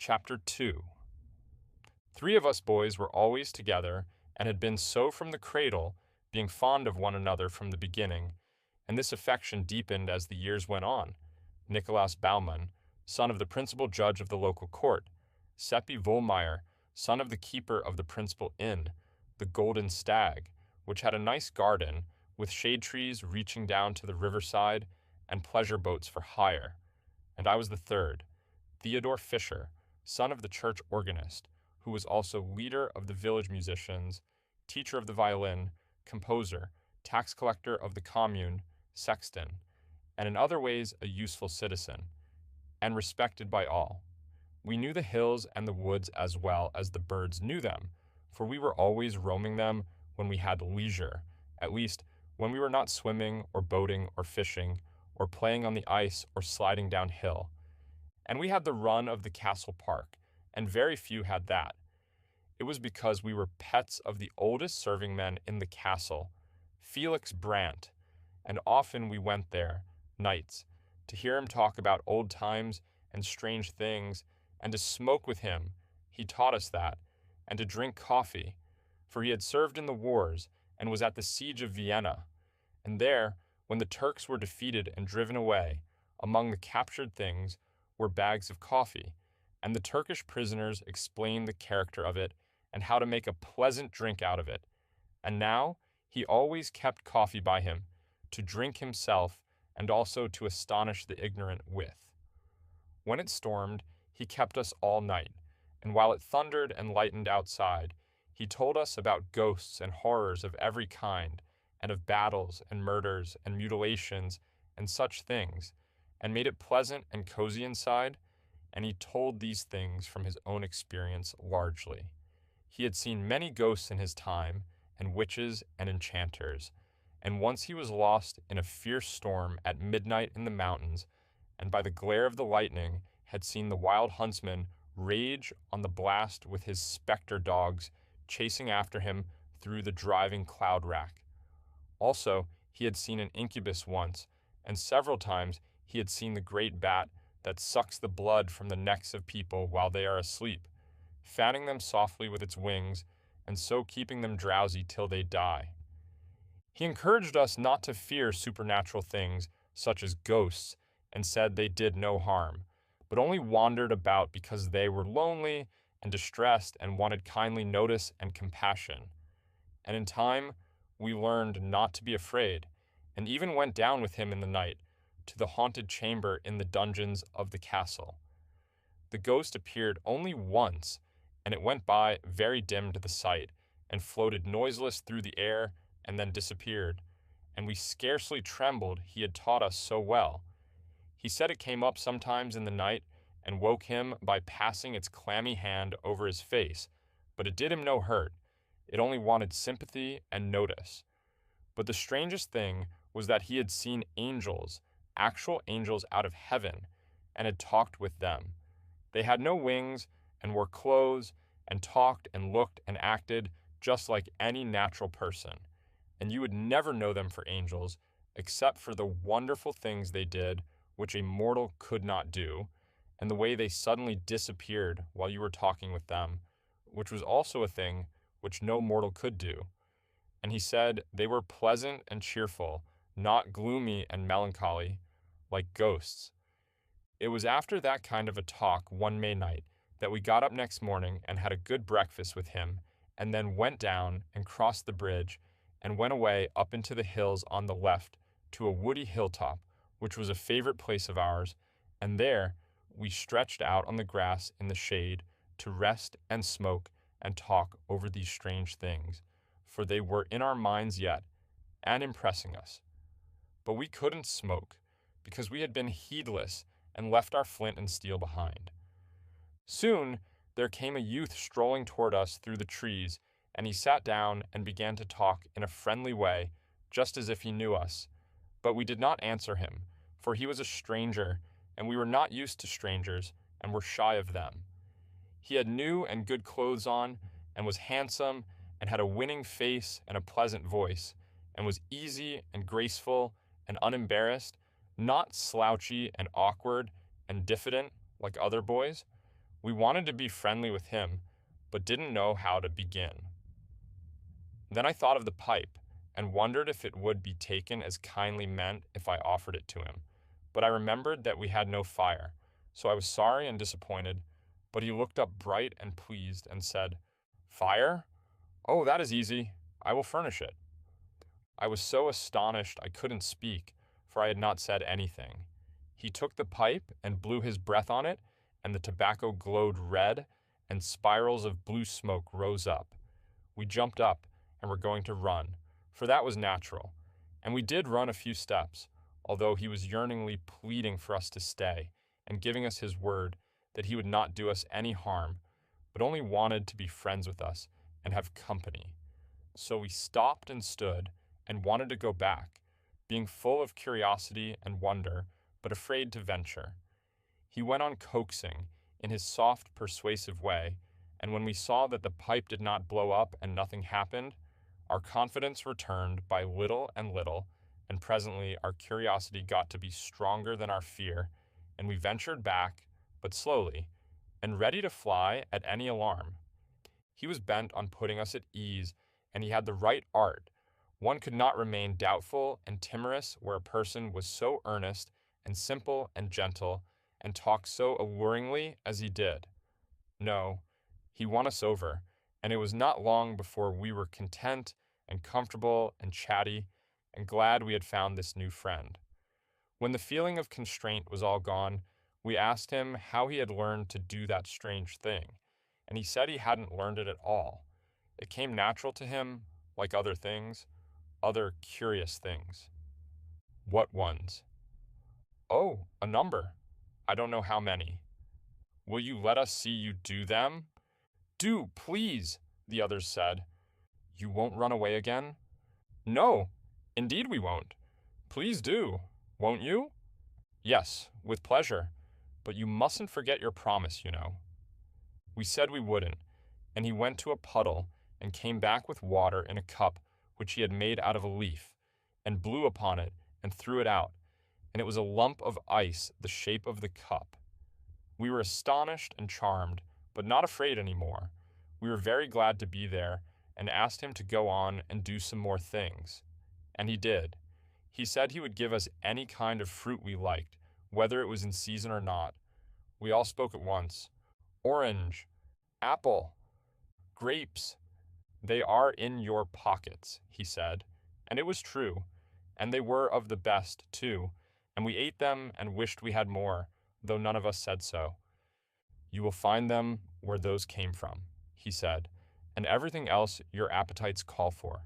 Chapter 2. 3 of us boys were always together, and had been so from the cradle, being fond of one another from the beginning, and this affection deepened as the years went on. Nicholas Baumann, son of the principal judge of the local court; Seppi Vollmeyer, son of the keeper of the principal inn, the Golden Stag, which had a nice garden, with shade trees reaching down to the riverside, and pleasure boats for hire. And I was the third, Theodore Fisher, son of the church organist, who was also leader of the village musicians, teacher of the violin, composer, tax collector of the commune, sexton, and in other ways a useful citizen, and respected by all. We knew the hills and the woods as well as the birds knew them, for we were always roaming them when we had leisure, at least when we were not swimming or boating or fishing or playing on the ice or sliding downhill. And we had the run of the castle park, and very few had that. It was because we were pets of the oldest serving man in the castle, Felix Brandt, and often we went there, nights, to hear him talk about old times and strange things, and to smoke with him, he taught us that, and to drink coffee, for he had served in the wars and was at the siege of Vienna. And there, when the Turks were defeated and driven away, among the captured things were bags of coffee, and the Turkish prisoners explained the character of it and how to make a pleasant drink out of it. And now he always kept coffee by him, to drink himself and also to astonish the ignorant with. When it stormed, he kept us all night, and while it thundered and lightened outside, he told us about ghosts and horrors of every kind, and of battles and murders and mutilations and such things, and made it pleasant and cozy inside, and he told these things from his own experience largely. He had seen many ghosts in his time, and witches and enchanters, and once he was lost in a fierce storm at midnight in the mountains, and by the glare of the lightning had seen the wild huntsman rage on the blast with his spectre dogs chasing after him through the driving cloud rack. Also, he had seen an incubus once, and several times he had seen the great bat that sucks the blood from the necks of people while they are asleep, fanning them softly with its wings, and so keeping them drowsy till they die. He encouraged us not to fear supernatural things, such as ghosts, and said they did no harm, but only wandered about because they were lonely and distressed and wanted kindly notice and compassion. And in time, we learned not to be afraid, and even went down with him in the night to the haunted chamber in the dungeons of the castle. The ghost appeared only once, and it went by very dim to the sight, and floated noiseless through the air, and then disappeared, and we scarcely trembled, he had taught us so well. He said it came up sometimes in the night, and woke him by passing its clammy hand over his face, but it did him no hurt. It only wanted sympathy and notice. But the strangest thing was that he had seen angels, actual angels out of heaven, and had talked with them. They had no wings, and wore clothes, and talked and looked and acted just like any natural person, and you would never know them for angels, except for the wonderful things they did which a mortal could not do, and the way they suddenly disappeared while you were talking with them, which was also a thing which no mortal could do. And he said they were pleasant and cheerful, not gloomy and melancholy, like ghosts. It was after that kind of a talk one May night that we got up next morning and had a good breakfast with him, and then went down and crossed the bridge and went away up into the hills on the left to a woody hilltop, which was a favorite place of ours, and there we stretched out on the grass in the shade to rest and smoke and talk over these strange things, for they were in our minds yet, and impressing us. But we couldn't smoke, because we had been heedless and left our flint and steel behind. Soon there came a youth strolling toward us through the trees, and he sat down and began to talk in a friendly way, just as if he knew us. But we did not answer him, for he was a stranger, and we were not used to strangers, and were shy of them. He had new and good clothes on, and was handsome, and had a winning face and a pleasant voice, and was easy and graceful and unembarrassed, not slouchy and awkward and diffident like other boys. We wanted to be friendly with him, but didn't know how to begin. Then I thought of the pipe and wondered if it would be taken as kindly meant if I offered it to him. But I remembered that we had no fire, so I was sorry and disappointed. But he looked up bright and pleased and said, "Fire? Oh, that is easy. I will furnish it." I was so astonished I couldn't speak, for I had not said anything. He took the pipe and blew his breath on it, and the tobacco glowed red, and spirals of blue smoke rose up. We jumped up and were going to run, for that was natural, and we did run a few steps, although he was yearningly pleading for us to stay and giving us his word that he would not do us any harm, but only wanted to be friends with us and have company. So we stopped and stood and wanted to go back, being full of curiosity and wonder, but afraid to venture. He went on coaxing in his soft, persuasive way, and when we saw that the pipe did not blow up and nothing happened, our confidence returned by little and little, and presently our curiosity got to be stronger than our fear, and we ventured back, but slowly, and ready to fly at any alarm. He was bent on putting us at ease, and he had the right art. One could not remain doubtful and timorous where a person was so earnest and simple and gentle, and talked so alluringly as he did. No, he won us over, and it was not long before we were content and comfortable and chatty, and glad we had found this new friend. When the feeling of constraint was all gone, we asked him how he had learned to do that strange thing, and he said he hadn't learned it at all. It came natural to him, like other things, other curious things. What ones? Oh, a number. I don't know how many. Will you let us see you do them? Do, please, the others said. You won't run away again? No, indeed we won't. Please do, won't you? Yes, with pleasure, but you mustn't forget your promise, you know. We said we wouldn't, and he went to a puddle and came back with water in a cup which he had made out of a leaf, and blew upon it and threw it out, and it was a lump of ice the shape of the cup. We were astonished and charmed, but not afraid any more. We were very glad to be there, and asked him to go on and do some more things. And he did. He said he would give us any kind of fruit we liked, whether it was in season or not. We all spoke at once. Orange, apple, grapes. They are in your pockets, he said. And it was true, and they were of the best, too, and we ate them and wished we had more, though none of us said so. You will find them where those came from, he said, and everything else your appetites call for,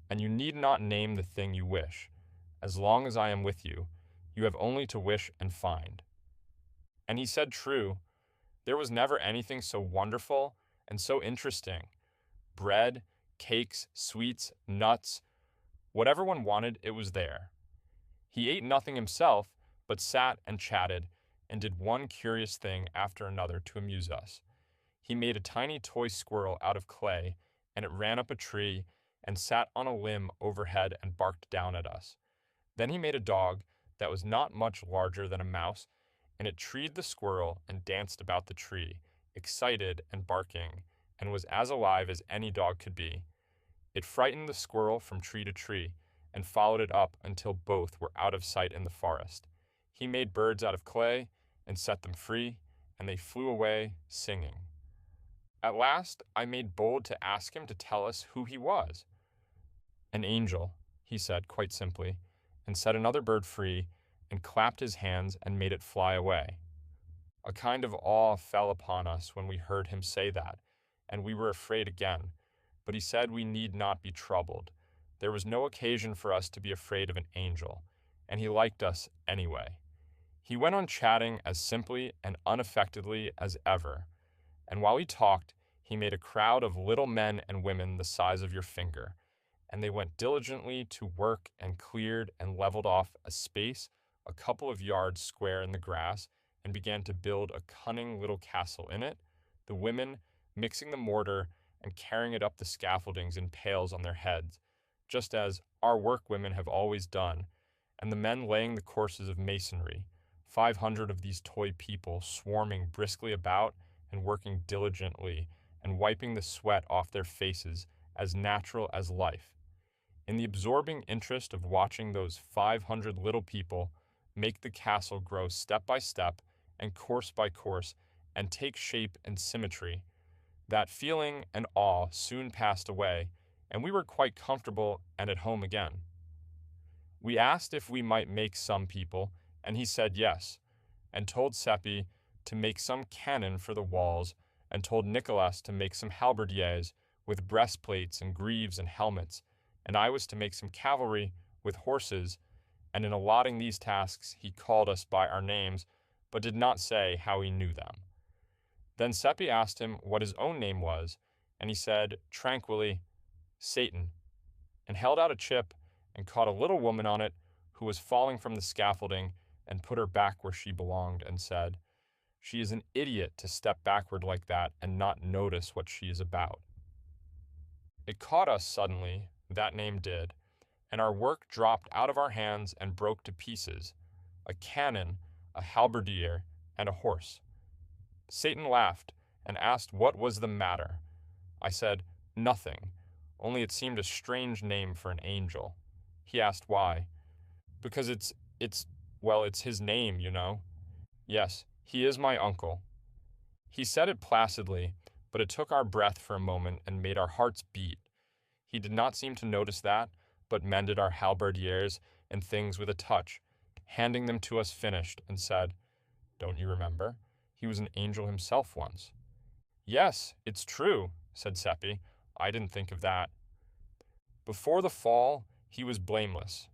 and you need not name the thing you wish. As long as I am with you, you have only to wish and find. And he said true. There was never anything so wonderful and so interesting. Bread, cakes, sweets, nuts, whatever one wanted, it was there. He ate nothing himself, but sat and chatted, and did one curious thing after another to amuse us. He made a tiny toy squirrel out of clay, and it ran up a tree and sat on a limb overhead and barked down at us. Then he made a dog that was not much larger than a mouse, and it treed the squirrel and danced about the tree, excited and barking, and was as alive as any dog could be. It frightened the squirrel from tree to tree, and followed it up until both were out of sight in the forest. He made birds out of clay, and set them free, and they flew away, singing. At last I made bold to ask him to tell us who he was. An angel, he said quite simply, and set another bird free, and clapped his hands and made it fly away. A kind of awe fell upon us when we heard him say that, and we were afraid again, but he said we need not be troubled. There was no occasion for us to be afraid of an angel, and he liked us anyway. He went on chatting as simply and unaffectedly as ever, and while he talked, he made a crowd of little men and women the size of your finger, and they went diligently to work and cleared and leveled off a space a couple of yards square in the grass, and began to build a cunning little castle in it, the women mixing the mortar and carrying it up the scaffoldings in pails on their heads, just as our workwomen have always done, and the men laying the courses of masonry, 500 of these toy people swarming briskly about and working diligently and wiping the sweat off their faces as natural as life, in the absorbing interest of watching those 500 little people make the castle grow step by step and course by course and take shape and symmetry. That feeling and awe soon passed away, and we were quite comfortable and at home again. We asked if we might make some people, and he said yes, and told Seppi to make some cannon for the walls, and told Nicholas to make some halberdiers with breastplates and greaves and helmets, and I was to make some cavalry with horses, and in allotting these tasks he called us by our names, but did not say how he knew them. Then Seppi asked him what his own name was, and he said, tranquilly, Satan, and held out a chip and caught a little woman on it who was falling from the scaffolding and put her back where she belonged and said, she is an idiot to step backward like that and not notice what she is about. It caught us suddenly, that name did, and our work dropped out of our hands and broke to pieces, a cannon, a halberdier, and a horse. Satan laughed and asked what was the matter. I said, nothing, only it seemed a strange name for an angel. He asked why. Because it's his name, you know. Yes, he is my uncle. He said it placidly, but it took our breath for a moment and made our hearts beat. He did not seem to notice that, but mended our halberdiers and things with a touch, handing them to us finished, and said, don't you remember? He was an angel himself once. Yes, it's true, said Seppi. I didn't think of that. Before the fall, he was blameless.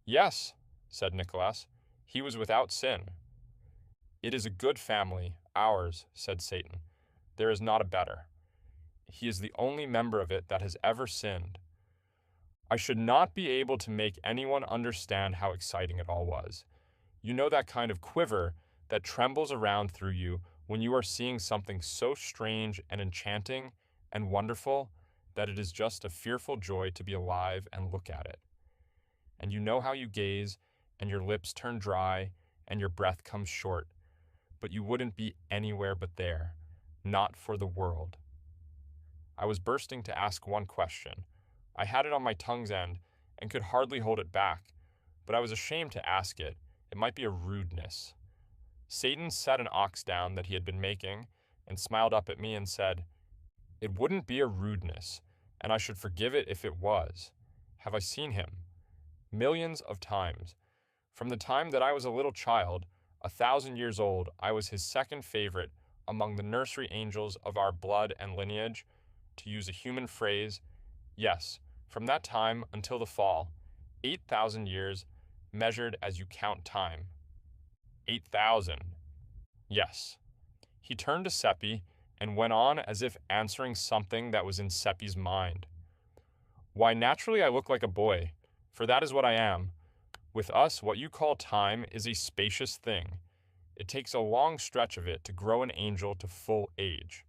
Yes, said Nicholas, he was without sin. It is a good family, ours, said Satan. There is not a better. He is the only member of it that has ever sinned. I should not be able to make anyone understand how exciting it all was. You know that kind of quiver that trembles around through you when you are seeing something so strange and enchanting and wonderful that it is just a fearful joy to be alive and look at it. And you know how you gaze, and your lips turn dry, and your breath comes short, but you wouldn't be anywhere but there, not for the world. I was bursting to ask one question. I had it on my tongue's end and could hardly hold it back, but I was ashamed to ask it. It might be a rudeness. Satan set an ox down that he had been making and smiled up at me and said, it wouldn't be a rudeness, and I should forgive it if it was. Have I seen him? Millions of times. From the time that I was a little child, 1,000 years old, I was his second favorite among the nursery angels of our blood and lineage. To use a human phrase, yes, from that time until the fall, 8,000 years measured as you count time. 8,000. Yes. He turned to Seppi and went on as if answering something that was in Seppi's mind. Why, naturally I look like a boy, for that is what I am. With us, what you call time is a spacious thing. It takes a long stretch of it to grow an angel to full age.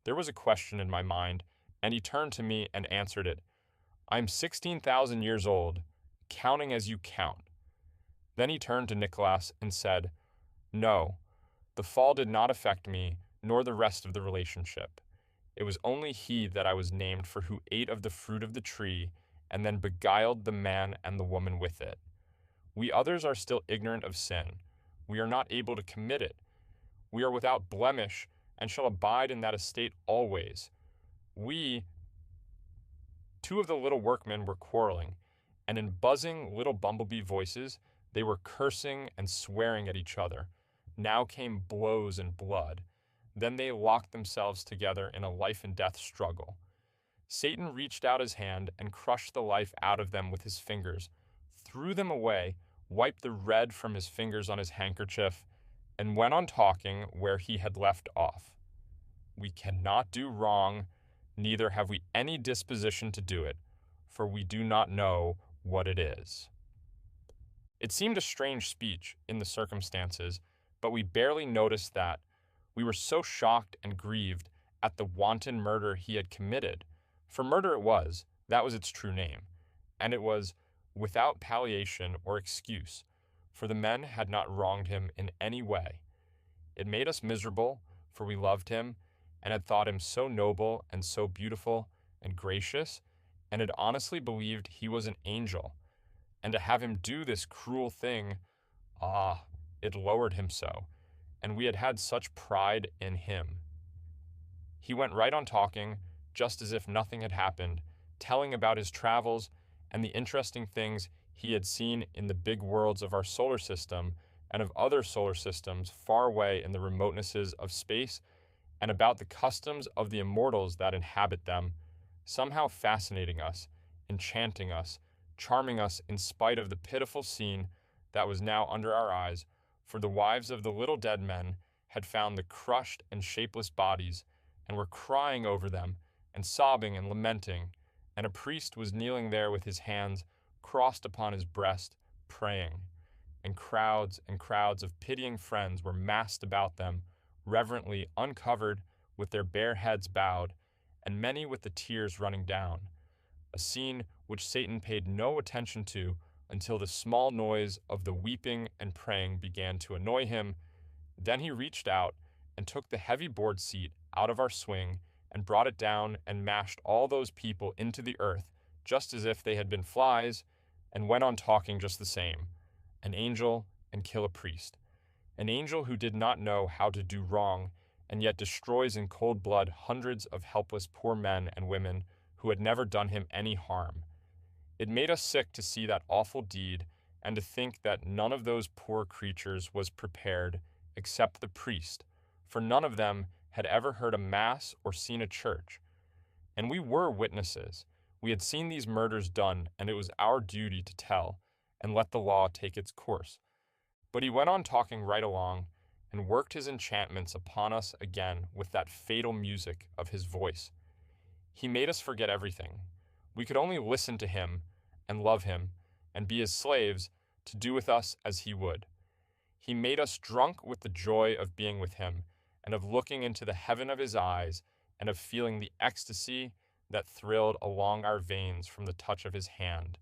There was a question in my mind, and he turned to me and answered it. I'm 16,000 years old, counting as you count. Then he turned to Nicholas and said, no, the fall did not affect me, nor the rest of the relationship. It was only he that I was named for who ate of the fruit of the tree and then beguiled the man and the woman with it. We others are still ignorant of sin. We are not able to commit it. We are without blemish and shall abide in that estate always. Two of the little workmen were quarreling, and in buzzing little bumblebee voices, they were cursing and swearing at each other. Now came blows and blood. Then they locked themselves together in a life and death struggle. Satan reached out his hand and crushed the life out of them with his fingers, threw them away, wiped the red from his fingers on his handkerchief, and went on talking where he had left off. We cannot do wrong, neither have we any disposition to do it, for we do not know what it is. It seemed a strange speech in the circumstances, but we barely noticed that. We were so shocked and grieved at the wanton murder he had committed. For murder it was, that was its true name, and it was without palliation or excuse, for the men had not wronged him in any way. It made us miserable, for we loved him, and had thought him so noble and so beautiful and gracious, and had honestly believed he was an angel. And to have him do this cruel thing, it lowered him so, and we had had such pride in him. He went right on talking, just as if nothing had happened, telling about his travels and the interesting things he had seen in the big worlds of our solar system and of other solar systems far away in the remotenesses of space, and about the customs of the immortals that inhabit them, somehow fascinating us, enchanting us, charming us in spite of the pitiful scene that was now under our eyes, for the wives of the little dead men had found the crushed and shapeless bodies, and were crying over them, and sobbing and lamenting, and a priest was kneeling there with his hands crossed upon his breast, praying, and crowds of pitying friends were massed about them, reverently uncovered, with their bare heads bowed, and many with the tears running down, a scene which Satan paid no attention to until the small noise of the weeping and praying began to annoy him. Then he reached out and took the heavy board seat out of our swing and brought it down and mashed all those people into the earth, just as if they had been flies, and went on talking just the same. An angel and kill a priest. An angel who did not know how to do wrong, and yet destroys in cold blood hundreds of helpless poor men and women who had never done him any harm. It made us sick to see that awful deed, and to think that none of those poor creatures was prepared except the priest, for none of them had ever heard a mass or seen a church. And we were witnesses. We had seen these murders done, and it was our duty to tell, and let the law take its course. But he went on talking right along, and worked his enchantments upon us again with that fatal music of his voice. He made us forget everything. We could only listen to him, and love him, and be his slaves, to do with us as he would. He made us drunk with the joy of being with him, and of looking into the heaven of his eyes, and of feeling the ecstasy that thrilled along our veins from the touch of his hand,